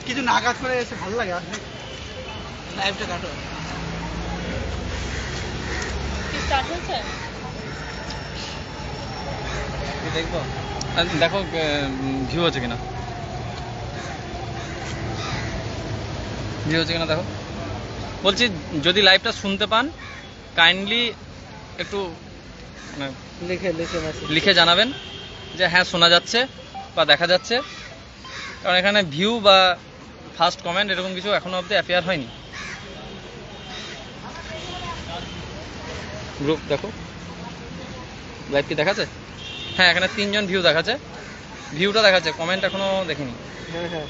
কিছু না কাজ করে এসে ভালো লাগে আর লাইভটা কাটো স্টার্ট হচ্ছে দেখবো দেখো ভিউ আছে কিনা দেখো বলছি যদি লাইভটা শুনতে পান কাইন্ডলি একটু লিখে জানাবেন যে হ্যাঁ শোনা যাচ্ছে বা দেখা যাচ্ছে, কারণ এখানে ভিউ বা ফার্স্ট কমেন্ট এরকম কিছু এখনো অবধি অ্যাপিয়ার হয়নি। গ্রুপ দেখো লাইভ কি দেখাচ্ছে? হ্যাঁ এখানে 3 জন ভিউ দেখাচ্ছে, ভিউটা দেখাচ্ছে, কমেন্ট এখনো দেখিনি। হ্যাঁ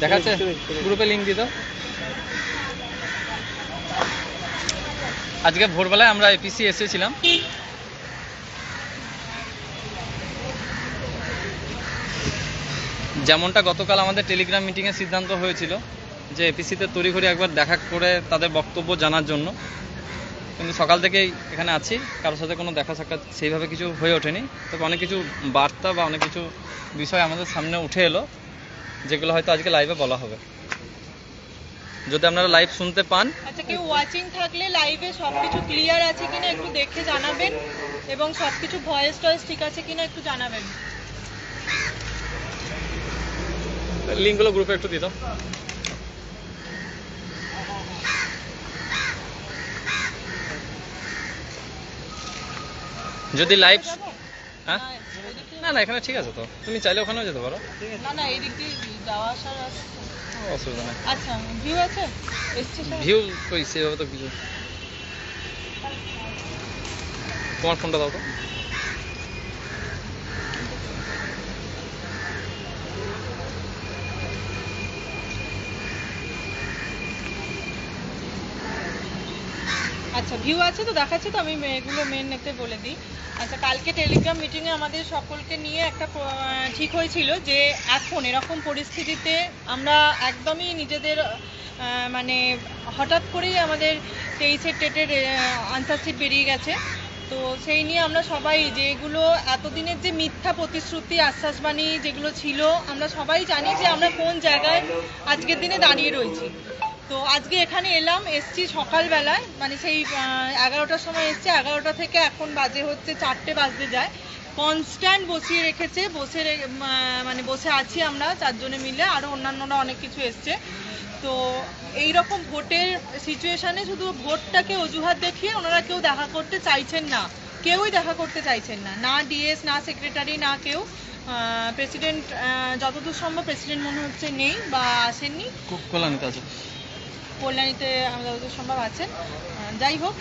দেখাচ্ছে গ্রুপে লিঙ্ক দিত। আজকে ভোরবেলায় আমরা এপিসি এসেছিলাম, যেমনটা গতকাল আমাদের টেলিগ্রাম মিটিংয়ে সিদ্ধান্ত হয়েছিল যে এপিসিতে তড়িঘড়ি একবার দেখা করে তাদের বক্তব্য জানার জন্য, কিন্তু সকাল থেকেই এখানে আছি, কারোর সাথে কোনো দেখা সাক্ষাৎ সেইভাবে কিছু হয়ে ওঠেনি। তবে অনেক কিছু বার্তা বা অনেক কিছু বিষয় আমাদের সামনে উঠে এলো যেগুলো হয়তো আজকে লাইভে বলা হবে। যদি আপনারা লাইভ শুনতে পান, আচ্ছা কেউ ওয়াচিং থাকলে লাইভে সবকিছু ক্লিয়ার আছে কিনা একটু দেখে জানাবেন, এবং সবকিছু ভয়েস টয়েস ঠিক আছে কিনা একটু জানাবেন। লিঙ্কগুলো গ্রুপে একটু দিত। যদি লাইভ হ্যাঁ না না এখানে ঠিক আছে তো, তুমি চাইলে ওখানেও যেতে পারো। না না এই দিক দিয়ে যাওয়া আসার অসুবিধা নেই। আচ্ছা ভিউ আছে ভিউ কই সেভাবে তো কিছু। তোমার ফোনটা দাও তো। আচ্ছা ভিউ আছে তো, দেখাচ্ছে তো, আমি এগুলো মেন একটা বলে দিই। আচ্ছা কালকে টেলিগ্রাম মিটিংয়ে আমাদের সকলকে নিয়ে একটা ঠিক হয়েছিল যে এখন এরকম পরিস্থিতিতে আমরা একদমই নিজেদের মানে হঠাৎ করেই আমাদের 23 টেটের আনসার শিট বেরিয়ে গেছে, তো সেই নিয়ে আমরা সবাই যেগুলো এতদিনের যে মিথ্যা প্রতিশ্রুতি আশ্বাসবাণী যেগুলো ছিল, আমরা সবাই জানি যে আমরা কোন জায়গায় আজকের দিনে দাঁড়িয়ে রয়েছি। তো আজকে এখানে এসছি সকালবেলায়, মানে সেই 11টার সময় এসছি, 11টা থেকে এখন বাজে হচ্ছে 4টে বাজতে যায়। কনস্ট্যান্ট বসিয়ে রেখেছে, মানে বসে আছি আমরা 4 জনে মিলে, আরও অন্যান্যরা অনেক কিছু এসছে। তো এই রকম ভোটের সিচুয়েশানে শুধু ভোটটাকে অজুহাত দেখিয়ে ওনারা কেউ দেখা করতে চাইছেন না, কেউই দেখা করতে চাইছেন না, না ডিএস না সেক্রেটারি না কেউ। প্রেসিডেন্ট যতদূর সম্ভব প্রেসিডেন্ট মনে হচ্ছে নেই বা আসেননি, কল্যাণীতে আছে, কল্যাণীতে যতদূর সম্ভব আছেন। যাই হোক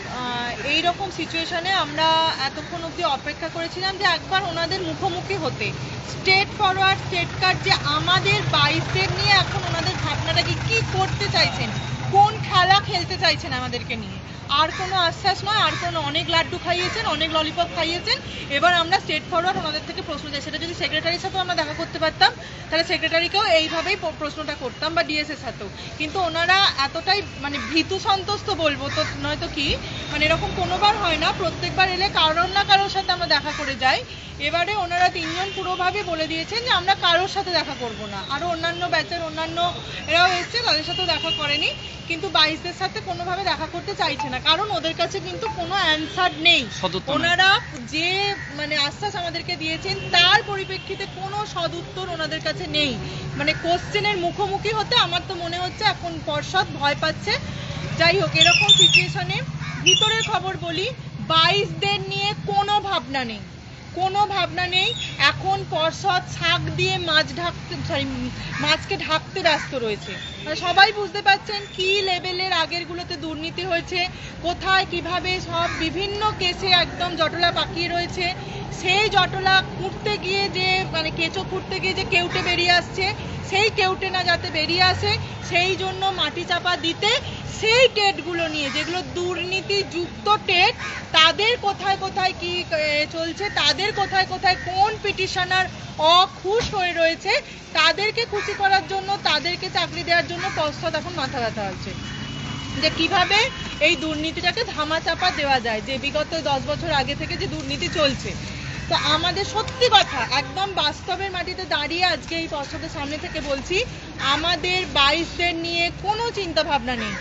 এই রকম সিচুয়েশানে আমরা এতক্ষণ অবধি অপেক্ষা করেছিলাম যে একবার ওনাদের মুখোমুখি হতে, স্টেট ফরওয়ার্ড স্টেট কার্ড যে আমাদের 22-দের নিয়ে এখন ওনাদের ভাবনাটা কি করতে চাইছেন, কোন খেলা খেলতে চাইছেন আমাদেরকে নিয়ে, আর কোনো আশ্বাস নয়, আর কোনো অনেক লাড্ডু খাইয়েছেন, অনেক ললিপপ খাইয়েছেন। এবার আমরা স্টেট ফরওয়ার্ড ওনাদের থেকে প্রশ্ন চাই, সেটা যদি সেক্রেটারির সাথেও আমরা দেখা করতে পারতাম তাহলে সেক্রেটারিকেও এইভাবেই প্রশ্নটা করতাম, বা ডিএসের সাথেও। কিন্তু ওনারা এতটাই মানে ভীতু সন্তুষ্ট বলবো তো নয়তো কি, মানে এরকম কোনোবার হয় না, প্রত্যেকবার এলে কারোর না কারোর সাথে আমরা দেখা করে যাই। এবারে ওনারা 3 জন পুরোভাবে বলে দিয়েছেন যে আমরা কারোর সাথে দেখা করব না। আরও অন্যান্য ব্যাচের অন্যান্য এরাও এসছে, তাদের সাথেও দেখা করেনি, কিন্তু 22দের সাথে কোনোভাবে দেখা করতে চাইছে না, কারণ ওদের কাছে কিন্তু কোনো অ্যান্সার নেই। ওনারা যে মানে আশ্বাস আমাদেরকে দিয়েছেন তার পরিপ্রেক্ষিতে কোনো সদুত্তর ওনাদের কাছে নেই। মানে কোশ্চেনের মুখোমুখি হতে আমার তো মনে হচ্ছে এখন পর্ষদ ভয় পাচ্ছে। যাই হোক এরকম সিচুয়েশনে ভিতরের খবর বলি, 22দের নিয়ে কোনো ভাবনা নেই, কোনো ভাবনা নেই। এখন পর্ষদ শাক দিয়ে মাছকে ঢাকতে ব্যস্ত রয়েছে। মানে সবাই বুঝতে পারছেন কি লেভেলের আগেরগুলোতে দুর্নীতি হয়েছে, কোথায় কিভাবে সব বিভিন্ন কেসে একদম জটলা পাকিয়ে রয়েছে। সেই জটলা খুঁড়তে গিয়ে যে মানে কেঁচো খুঁড়তে গিয়ে যে কেউটে বেরিয়ে আসছে, সেই কেউটে না যাতে বেরিয়ে আসে সেই জন্য মাটি চাপা দিতে সেই টেটগুলো নিয়ে, যেগুলো দুর্নীতিযুক্ত টেট, তাদের কোথায় কোথায় কি চলছে, তাদের কোথায় কোথায় কোন পিটিশনার অখুশ হয়ে রয়েছে, তাদেরকে খুশি করার জন্য, তাদেরকে চাকরি দেওয়ার জন্য পর্ষদ এখন মাথা ব্যথা হচ্ছে যে কিভাবে এই দুর্নীতিটাকে ধামাচাপা দেওয়া যায়, যে বিগত 10 বছর আগে থেকে যে দুর্নীতি চলছে। তো আমাদের সত্যি কথা একদম বাস্তবের মাটিতে দাঁড়িয়ে আজকে এই পর্ষদের সামনে থেকে বলছি, আমাদের 22দের নিয়ে কোনো চিন্তা ভাবনা নেই।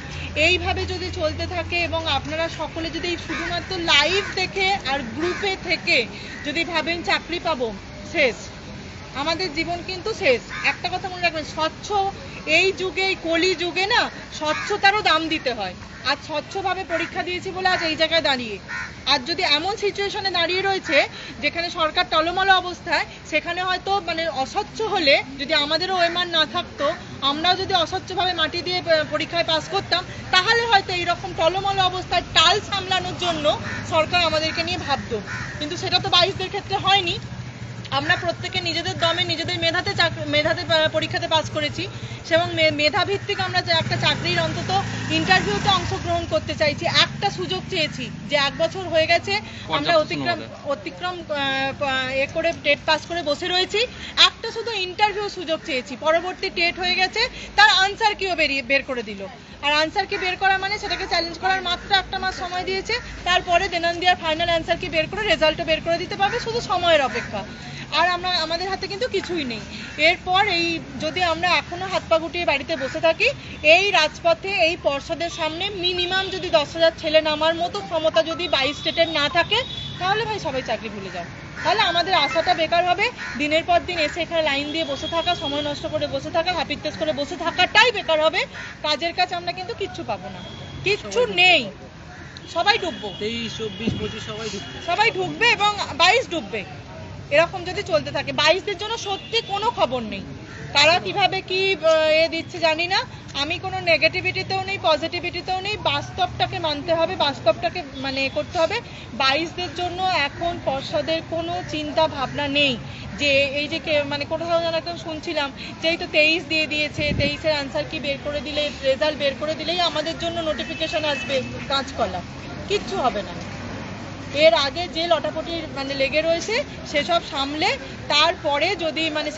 এইভাবে যদি চলতে থাকে এবং আপনারা সকলে যদি শুধুমাত্র লাইভ দেখে আর গ্রুপে থেকে যদি ভাবেন চাকরি পাবো, শেষ, আমাদের জীবন কিন্তু শেষ। একটা কথা মনে রাখবেন, স্বচ্ছ এই যুগে, এই কলি যুগে না স্বচ্ছতারও দাম দিতে হয়। আজ স্বচ্ছভাবে পরীক্ষা দিয়েছি বলে আজ এই জায়গায় দাঁড়িয়ে। আর যদি এমন সিচুয়েশনে দাঁড়িয়ে রয়েছে যেখানে সরকার টলমল অবস্থায়, সেখানে হয়তো মানে অস্বচ্ছ হলে যদি আমাদেরও ওয়েমার না থাকতো, আমরাও যদি অস্বচ্ছভাবে মাটি দিয়ে পরীক্ষায় পাস করতাম, তাহলে হয়তো এইরকম টলমল অবস্থায় টাল সামলানোর জন্য সরকার আমাদেরকে নিয়ে ভাবতো। কিন্তু সেটা তো 22দের ক্ষেত্রে হয়নি। আমরা প্রত্যেকে নিজেদের দমে নিজেদের মেধাতে পরীক্ষাতে পাস করেছি এবং মেধাভিত্তিক আমরা একটা চাকরির অন্তত ইন্টারভিউতে অংশগ্রহণ করতে চাইছি। একটা সুযোগ চেয়েছি যে 1 বছর হয়ে গেছে আমরা অতিক্রম করে টেট পাস করে বসে রয়েছি, একটা শুধু ইন্টারভিউ সুযোগ চেয়েছি। পরবর্তী টেট হয়ে গেছে, তার আনসার কিও বের করে দিল। আর আনসার কি বের করা মানে সেটাকে চ্যালেঞ্জ করার মাত্র 1 মাস সময় দিয়েছে, তারপরে দেনান্দিয়ার ফাইনাল অ্যান্সার কি বের করে রেজাল্টও বের করে দিতে পারবে, শুধু সময়ের অপেক্ষা। আর আমাদের হাতে কিন্তু কিছুই নেই। এরপর এই যদি আমরা এখনো হাত পা গুটিয়ে বাড়িতে বসে থাকি, এই রাজপথে এই পর্ষদের সামনে মিনিমাম যদি 10,000 ছেলে নামার মতো ক্ষমতা যদি 22 স্টেটের না থাকে, তাহলে ভাই সবাই চাকরি ভুলে যাও। তাহলে আমাদের আশাটা বেকার হবে। দিনের পর দিন এসে এখানে লাইন দিয়ে বসে থাকা, সময় নষ্ট করে বসে থাকা, হ্যাপিট টেস্ট করে বসে থাকাটাই বেকার হবে। কাজের কাজ আমরা কিন্তু কিচ্ছু পাবো না, কিচ্ছু নেই। সবাই ডুববো, 23, 24, 25 সবাই ঢুকবে এবং 22 ডুববে। এরকম যদি চলতে থাকে, 22দের জন্য সত্যি কোনো খবর নেই। তারা কিভাবে কি দিচ্ছে জানি না। আমি কোনো নেগেটিভিটিতেও নেই, পজিটিভিটিতেও নেই। বাস্তবটাকে মানতে হবে, বাস্তবটাকে মানে করতে হবে। 22দের জন্য এখন পর্ষদের কোনো চিন্তা ভাবনা নেই যে এই যে মানে কোথাও যেন একদম শুনছিলাম যে এই তো 23 দিয়ে দিয়েছে, 23-এর আনসার কি বের করে দিলে, রেজাল্ট বের করে দিলেই আমাদের জন্য নোটিফিকেশন আসবে কাঁচকলা। কিচ্ছু হবে না। এর আগে যে লটাপটি মানে লেগে রয়েছে সেসব সামলে তারপরে যদি মানে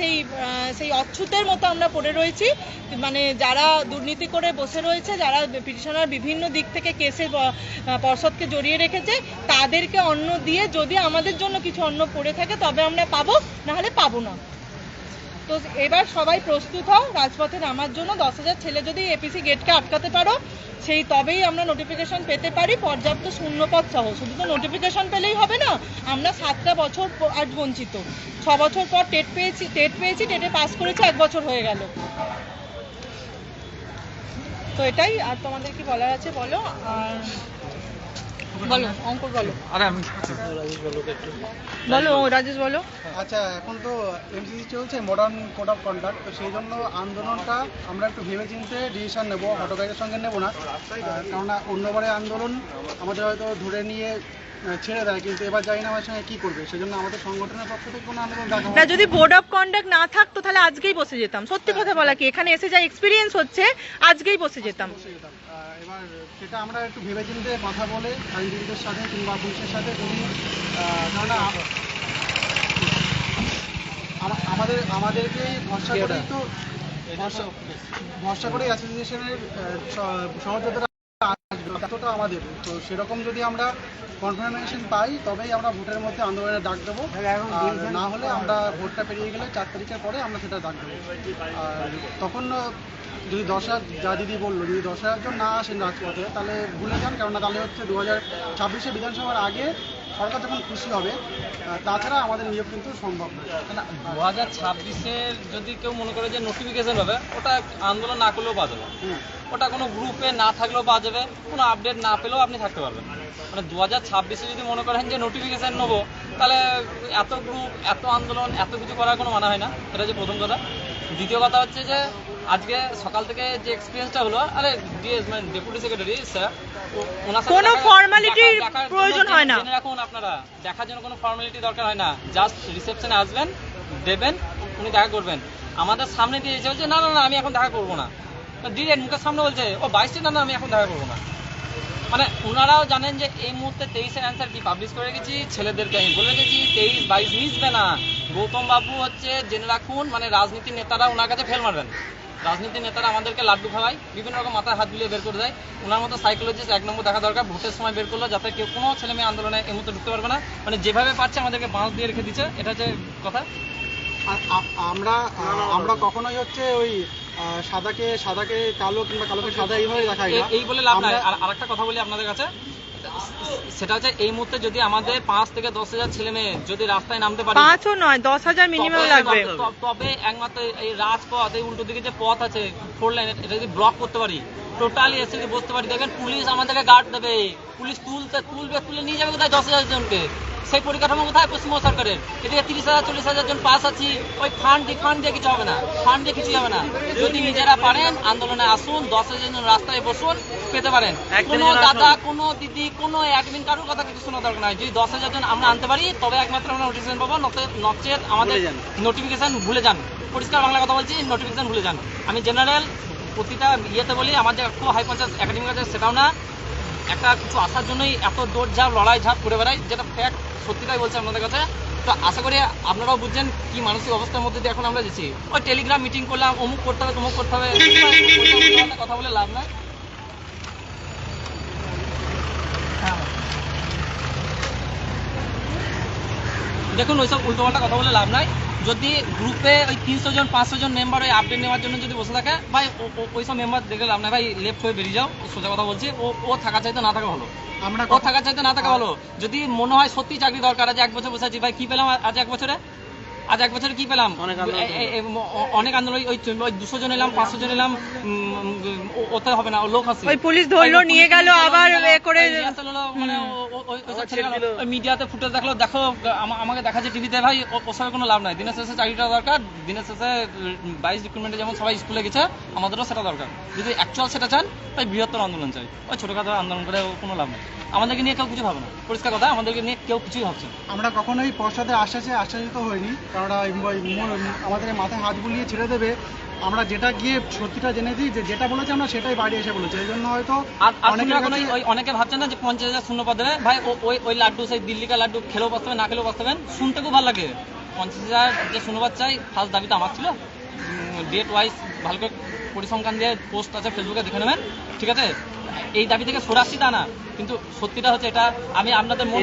সেই অচ্ছুতের মতো আমরা পড়ে রয়েছি, মানে যারা দুর্নীতি করে বসে রয়েছে, যারা পিটিশনার বিভিন্ন দিক থেকে কেসে পর্ষদকে জড়িয়ে রেখেছে, তাদেরকে অন্ন দিয়ে যদি আমাদের জন্য কিছু অন্ন পড়ে থাকে তবে আমরা পাবো, নাহলে পাবো না। তো এবার সবাই প্রস্তুত হও রাজপথে নামার জন্য। 10,000 ছেলে যদি এপিসি গেটকে আটকাতে পারো, সেই তবেই আমরা নোটিফিকেশন পেতে পারি পর্যাপ্ত শূন্যপদ সহ। শুধু তো নোটিফিকেশন পেলেই হবে না, আমরা 7টা বছর আজ বঞ্চিত। 6 বছর পর টেট পেয়েছি, টেটে পাস করেছি, 1 বছর হয়ে গেল। তো এটাই। আর তোমাদের কি বলার আছে বলো। আর বলো অঙ্কুর, বলো। আরে আমি বলো রাজেশ, বলো। আচ্ছা, এখন তো এমসিসি চলছে, মডার্ন কোড অফ কন্ডাক্ট, তো সেই জন্য আন্দোলনটা আমরা একটু ভেবেচিন্তে ডিসিশন নেব, হটকারিতার সঙ্গে নেব না। কেননা অন্যবারে আন্দোলন আমাদের হয়তো ধরে নিয়ে ছেড়ে দেয়, কিন্তু এবার জানি না আমার সঙ্গে কী করবে। সেজন্য আমাদের সংগঠনের পক্ষ থেকে কোনো আন্দোলন দেখা না, যদি বোর্ড অফ কন্ডাক্ট না থাকতো তাহলে আজকেই বসে যেতাম। সত্যি কথা বলা কি, এখানে এসে যা এক্সপিরিয়েন্স হচ্ছে, আজকেই বসে যেতাম। এবার সেটা আমরা একটু ভেবেচিন্তে কথা বলে আইনজীবীদের সাথে কিংবা পুলিশের সাথে, কেননা আমাদেরকেই ভরসা করেই তো ভরসা করেই অ্যাসোসিয়েশনের সহযোগিতা এতটা আমাদের। তো সেরকম যদি আমরা কনফার্মেশন পাই তবেই আমরা ভোটের মধ্যে আন্দোলনের ডাক দেবো, না হলে আমরা ভোটটা পেরিয়ে গেলে 4 তারিখের পরে আমরা সেটা ডাক দেবো। আর তখন যদি 10,000, যা দিদি বললো, যদি 10,000 জন না আসেন রাজপথে তাহলে ভুলে যান, কেননা তাহলে হচ্ছে 2026 বিধানসভার আগে সরকার যখন খুশি হবে, তাছাড়া আমাদের নিয়োগ কিন্তু সম্ভব না। 2026-এর যদি কেউ মনে করে যে নোটিফিকেশন হবে, ওটা আন্দোলন না করলেও পাওয়া যাবে, ওটা কোনো গ্রুপে না থাকলেও পাওয়া যাবে, কোনো আপডেট না পেলেও আপনি থাকতে পারবেন। মানে 2026-এ যদি মনে করেন যে নোটিফিকেশান নেবো, তাহলে এত গ্রুপ, এত আন্দোলন, এত কিছু করার কোনো মানা হয় না। এটা যে প্রথম কথা। দ্বিতীয় কথা হচ্ছে যে আজকে সকাল থেকে যে এক্সপিরিয়েন্সটা হলো, আরে ডিএস মানে ডেপুটি সেক্রেটারি স্যার, ওনার সাথে কোনো ফর্মালিটির প্রয়োজন হয় না। জেনে রাখুন, আপনারা দেখার জন্য কোনো ফর্মালিটি দরকার হয় না। জাস্ট রিসেপশনে আসবেন, দেবেন, উনি দেখা করবেন। আমাদের সামনে দিয়ে এসে বলছে না না না আমি এখন দেখা করবো না, ডিরেক্ট মুখের সামনে বলছে ও 22 না না আমি এখন দেখা করবো না। মানে ওনারাও জানেন যে এই মুহূর্তে 23-এর অ্যান্সার কি পাবলিশ করে গেছি, ছেলেদেরকে আমি বলে গেছি 23-22 মিশবে না। গৌতম বাবু হচ্ছে জেনে রাখুন, মানে রাজনীতির নেতারা ওনার কাছে ফেল মারবেন, রাজনীতি নেতারা আমাদেরকে লাড্ডু খাওয়ায়, বিভিন্ন রকম মাথায় হাত বুলিয়ে বের করে দেয়। ওনার মতো সাইকোলজিস্ট 1 নম্বর দেখা দরকার। ভোটের সময় বের করলো যাতে কেউ কোনো ছেলে মেয়ে আন্দোলনে এই মুহূর্তে ঢুকতে পারবে না, মানে যেভাবে পারছে আমাদেরকে বাঁশ দিয়ে রেখে দিচ্ছে, এটা হচ্ছে কথা। আমরা কখনোই হচ্ছে ওই সাদাকে কালো কিংবা কালোকে সাদা এইভাবে দেখাই না। এই বলে লাভ নাই। আর একটা কথা বলি আপনাদের কাছে, সেটা হচ্ছে এই মুহূর্তে যদি আমাদের 5 থেকে 10,000 ছেলে মেয়ে যদি রাস্তায় নামতে পারে, 5ও নয় 10,000 মিনিমাম লাগবে, তবে একমাত্র এই রাজপথ, এই উল্টো দিকে যে পথ আছে 4 লাইন, এটা যদি ব্লক করতে পারি, টোটালি এসে যদি বসতে পারি, দেখবেন পুলিশ আমাদেরকে গার্ড দেবে, পুলিশ তুলে নিয়ে যাবে কোথায় 10,000 জনকে। সেই পরিকাঠামো কোথায় পশ্চিমবঙ্গ সরকারের? এদিকে 30,000 40,000 জন পাস আছি, ওই ফান্ড দিয়ে কিছু হবে না, ফান্ড দিয়ে কিছুই হবে না। যদি নিজেরা পারেন আন্দোলনে আসুন, 10,000 জন রাস্তায় বসুন, পেতে পারেন। কোনো দাদা, কোনো দিদি, কোনো অ্যাডমিন কারোর কথা কিছু শোনা দরকার নাই। যদি 10,000 জন আমরা আনতে পারি তবে একমাত্র আমরা নোটিফিকেশন পাবো, নচেত আমাদের নোটিফিকেশন ভুলে যান। পরিষ্কার বাংলা কথা বলছি, নোটিফিকেশন ভুলে যান। আমি জেনারেল প্রতিটা ইয়েতে বলি, আমার যে খুব হাই পঞ্চায়েত একাডেমিক আছে সেটাও না, একটা কিছু আসার জন্যই এত দৌড়ঝাঁপ লড়াই ঝাঁপ করে বেড়াই, যেটা ফ্যাক্ট, সত্যিটাই বলছি আপনাদের কাছে। তো আশা করি আপনারাও বুঝছেন কি মানসিক অবস্থার মধ্যে দিয়ে এখন আমরা যাচ্ছি। ওই টেলিগ্রাম মিটিং করলাম, অমুক করতে হবে তমুক করতে হবে, কথা বলে লাভ নাই। দেখুন ওইসব উল্টোপাল্টা কথা বলে লাভ নাই। যদি গ্রুপে ওই 300 জন 500 জন মেম্বার ওই আপডেট নেওয়ার জন্য যদি বসে থাকে, ভাই ওইসব মেম্বার দেখে লাভ নাই, ভাই লেফট হয়ে বেরিয়ে যাও। সোজা কথা বলছি, ও থাকা চাইতে না থাকা ভালো, ও থাকা চাইতে না থাকা ভালো। যদি মনে হয় সত্যি চাকরি দরকার, আজ 1 বছর বসে আছি, ভাই কি পেলাম আজ 1 বছরে? আজ 1 বছরে কি পেলাম? অনেক আন্দোলন, ওই 200 জন এলাম, 500 জন এলাম, ওতে হবে না, লোক আছে, ওই পুলিশ ধরলো নিয়ে গেল, আবার করে মানে মিডিয়াতে ফুটেজ দেখলো, দেখো আমাকে দেখাচ্ছে টিভিতে, ভাই ওসবে কোনো লাভ নাই। দিনের শেষে চাকরিটা দরকার, দিনের শেষে 22 রিক্রুটমেন্টে যেমন সবাই স্কুলে গেছে, আমাদেরও সেটা দরকার। যদি অ্যাকচুয়াল সেটা চান, তাই বৃহত্তর আন্দোলন চাই। ওই ছোটখাটো আন্দোলন করে কোনো লাভ নেই। আমাদেরকে নিয়ে কেউ কিছু ভাবে না, পরিষ্কার কথা, আমাদেরকে নিয়ে কেউ কিছুই ভাবছে। আমরা কখনোই পশ্চাতে আশ্বাসিত হইনি, কারণ আমাদের মাথায় হাত বুলিয়ে ছেড়ে দেবে। আমরা যেটা গিয়ে সত্যিটা জেনে দিই, যে যেটা বলেছে আমরা সেটাই বাড়ি এসে বলেছি। এই জন্য হয়তো অনেকে ভাবছেন না যে 50,000 শূন্যপদ দেবে, ভাই ওই লাড্ডু, সেই দিল্লিকা লাড্ডু খেলেও বাঁচতে না খেলেও বাঁচতে, শুনতে খুব ভালো লাগে। 50,000 যে শূন্যপদ চাই, ফার্স্ট দাবিটা আমার ছিল। ডেট ওয়াইজ ভালো করে পরিসংখ্যান দিয়ে পোস্ট আছে ফেসবুকে, দেখে নেবেন, ঠিক আছে? এই দাবি থেকে সরে আসছি তা না, কিন্তু সত্যিটা হচ্ছে এটা। আমি আপনাদের মন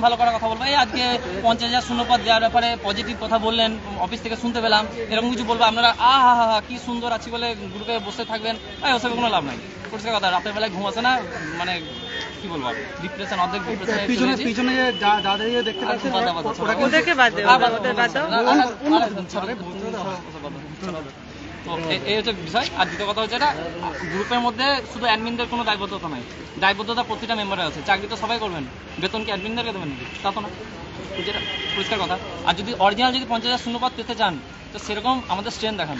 ভালো করার কথা বলবো। এই আজকে 50,000 শূন্যপদ দেওয়ার ব্যাপারে পজিটিভ কথা বললেন, অফিস থেকে শুনতে পেলাম, এরকম কিছু বলবো আপনারা কি সুন্দর আছি বলে গ্রুপে বসে থাকবেন, ওসবে কোনো লাভ নাই। পরিষ্কার কথা, রাতের বেলায় ঘুম আসে না, মানে কি বলবো, ডিপ্রেশন, অর্ধেক পিছনে দাঁড়িয়ে দেখতে পাচ্ছেন, ওদেরকে বাদ দাও, ওদের বাদ দাও। তো এই হচ্ছে বিষয়। আর দ্বিতীয় কথা হচ্ছে, এটা গ্রুপের মধ্যে শুধু অ্যাডমিনদের কোনো দায়বদ্ধতা নাই, দায়বদ্ধতা প্রতিটা মেম্বারের আছে। চাকরি তো সবাই করবেন, বেতন কি অ্যাডমিনদেরকে দেবেন নাকি? তা তো না, যেটা পরিষ্কার কথা। আর যদি অরিজিনাল 50,000 শূন্যপদ পেতে চান, তো সেরকম আমাদের স্ট্রেন দেখান।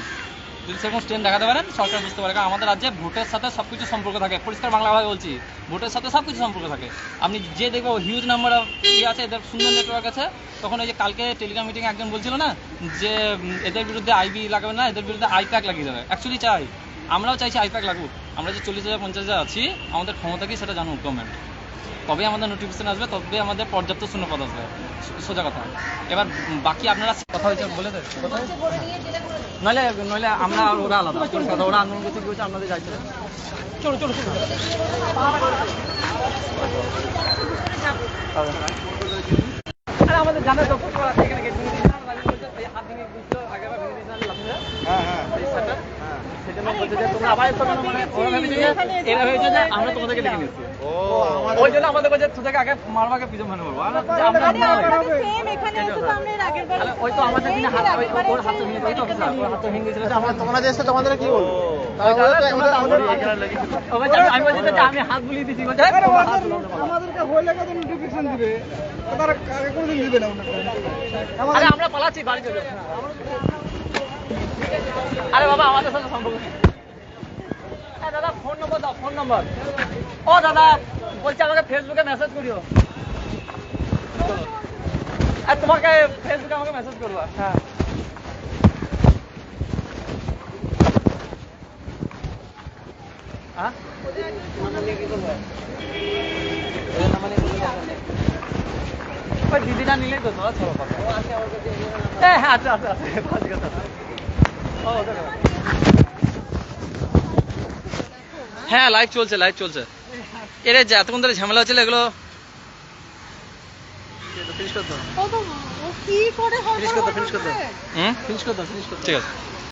যদি সেরকম স্ট্রেন দেখাতে পারেন, সরকার বুঝতে পারে। কারণ আমাদের রাজ্যে ভোটের সাথে সবকিছু সম্পর্ক থাকে, পরিষ্কার বাংলাভাবে বলছি, ভোটের সাথে সবকিছু সম্পর্ক থাকে। আপনি যে দেখবো হিউজ নাম্বার আছে, এদের সুন্দর নেটওয়ার্ক আছে। তখন ওই যে কালকে টেলিগ্রাম মিটিংয়ে একজন বলছিল না যে এদের বিরুদ্ধে আইবি লাগাবে না, এদের বিরুদ্ধে আইপ্যাক লাগিয়ে দেবে। অ্যাকচুয়ালি চাই, আমরাও চাইছি আইপ্যাক লাগুক। আমরা যে 40,000 50,000 আছি, আমাদের ক্ষমতা কি সেটা জানুক গভর্নমেন্ট, তবেই আমাদের নোটিফিকেশন আসবে, তবে আমাদের পর্যাপ্ত শূন্যপদ আসবে, সোজা কথা। এবার বাকি আপনারা কথা হয়েছে বলে দেন, নইলে আমরা ওরা আলাদা কথা, ওরা আন্দোলন করতে গিয়েছে, আপনাদের যাইছে। চলো আমাদের জানা তো এখানে হাত ভেঙে দিচ্ছিল, আগেবার ভেঙে দিয়েছিলাম, সেজন্য বলছে যে তোমরা আবার এরা হয়েছে যে আমরা তোমাদেরকে ডেকে নিচ্ছি, ওই জন্য আমাদের বলছে তোদেরকে আগে মারবাকে পিছন মানে বলবো। ওই তো আমাদের দিনে হাত ভেঙে দিয়েছিল, তোমরা যে এসে তোমাদের কি বলবো? আমি বলছি যে আমি হাত বুলিয়ে দিচ্ছি, আমাদেরকে হইলে কত নোটিফিকেশন দিবে, তারা কোনদিন দিবে না। আরে আমরা পালাচ্ছি বাড়ি চলে। আরে বাবা আমাদের সাথে সম্পর্ক নেই। দাদা ফোন নম্বর দাও, ফোন নম্বর। ও দাদা বলছে আমাকে ফেসবুকে মেসেজ করিও, আর তোমাকে ফেসবুকে আমাকে মেসেজ করবা। হ্যাঁ দিদিটা নিলেই তো তোরা ছোট কথা। হ্যাঁ আচ্ছা আচ্ছা আচ্ছা। হ্যাঁ লাইভ চলছে এরে যে এতক্ষণ ধরে ঝামেলা হচ্ছিল এগুলো ফিনিশ করতে ও কি করে হয় ফিনিশ করতে ফিনিশ করতে হুম ফিনিশ করতে ফিনিশ করতে ঠিক আছে